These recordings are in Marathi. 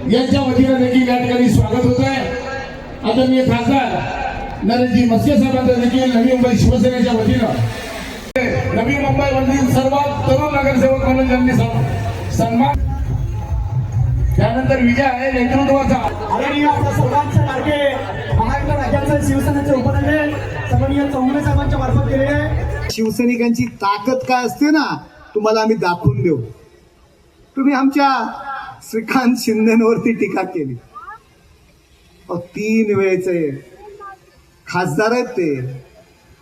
यांच्या वतीनं देखील या ठिकाणी स्वागत होत आहे। आदरणीय खासदार नरेशजी म्हस्के साहेबांचं देखील नवी मुंबई शिवसेनेच्या वतीनं नवी मुंबई मधील सर्वात तरुण नगरसेवक म्हणून त्यांनी सन्मान। त्यानंतर विजय आहे नेतृत्वाचा आदरणीय आपल्या सर्वांचे लाडके महाराष्ट्र राज्याचे शिवसेनेचे उपनेते सन्माननीय चौगुले साहेबांच्या मार्फत केलेले आहे। शिवसैनिकांची ताकद काय असते ना तुम्हाला आम्ही दाखवून देऊ। तुम्ही आमच्या श्रीकांत शिंदेवरती टीका केली, 3 वेळेचे खासदार आहेत ते,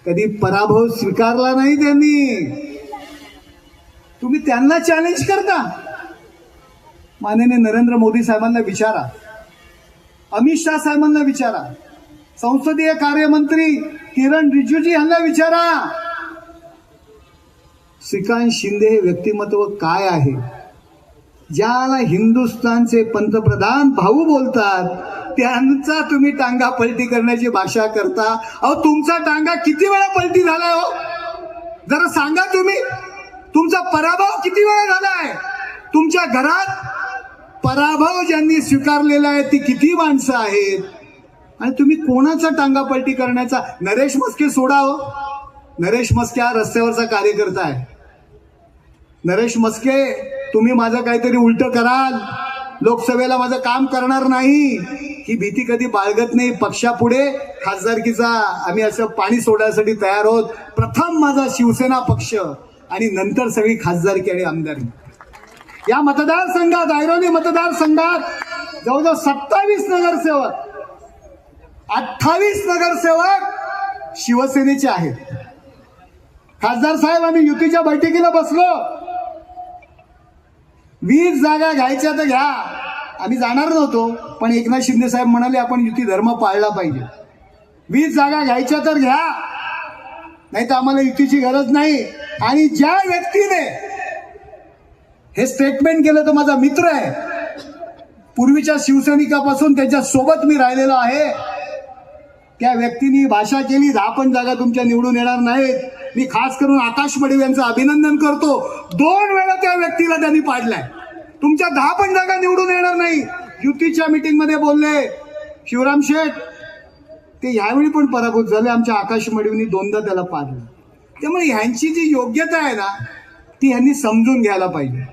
कधी पराभव स्वीकारला नाही त्यांनी। तुम्ही त्यांना चॅलेंज करता। माननीय नरेंद्र मोदी साहेबांना विचारा, अमित शाह साहेबांना विचारा, संसदीय कार्यमंत्री किरण रिजिजू यांना विचारा, श्रीकांत शिंदे हे व्यक्तिमत्व काय आहे ज्याला हिंदुस्थानचे पंतप्रधान भाऊ बोलतात, त्यांचा तुम्ही टांगा पलटी करण्याची भाषा करता। अहो तुमचा टांगा किती वेळा पलटी झालाय हो, जरा सांगा तुम्ही। तुमचा पराभव किती वेळा झालाय? तुमच्या घरात पराभव ज्यांनी स्वीकारलेला आहे ती किती माणसं आहेत, आणि तुम्ही कोणाचा टांगा पलटी करण्याचा? नरेश म्हस्के सोडा हो, नरेश म्हस्के हा रस्त्यावरचा कार्यकर्ता आहे। नरेश म्हस्के तुम्ही माझं काहीतरी उलट कराल, लोकसभेला माझं काम करणार नाही ही भीती कधी बाळगत नाही। पक्षापुढे खासदारकीचा आम्ही असं पाणी सोडण्यासाठी तयार आहोत। प्रथम माझा शिवसेना पक्ष आणि नंतर सगळी खासदारकी आणि आमदारी। या मतदारसंघात ऐरोली मतदारसंघात जवळजवळ 27 नगरसेवक, 28 नगरसेवक शिवसेनेचे आहेत। खासदार साहेब आम्ही युतीच्या बैठकीला बसलो, 20 जागा घ्यायच्या तर घ्या, आम्ही जाणार नव्हतो, पण एकनाथ शिंदे साहेब म्हणाले आपण युती धर्म पाळला पाहिजे। 20 जागा घ्यायच्या तर घ्या, नाही तर आम्हाला युतीची गरज नाही। आणि ज्या व्यक्तीने हे स्टेटमेंट केलं तो माझा मित्र आहे, पूर्वीच्या शिवसैनिकापासून त्याच्या सोबत मी राहिलेलो आहे। त्या व्यक्तीने भाषा केली 10 पण जागा तुमच्या निवडून येणार नाहीत। मी खास करून आकाश मडवी यांचं अभिनंदन करतो, 2 वेळा त्या व्यक्तीला त्यांनी पाडलाय। तुमच्या 10 पण जागा निवडून येणार नाही। युतीच्या मीटिंग मध्ये बोलले शिवराम शेठ, ते ह्यावेळी पण पराभूत झाले, आमच्या आकाश मडवींनी 2दा त्याला पाडलं। त्यामुळे ह्यांची जी योग्यता आहे ना ती ह्यांनी समजून घ्यायला पाहिजे।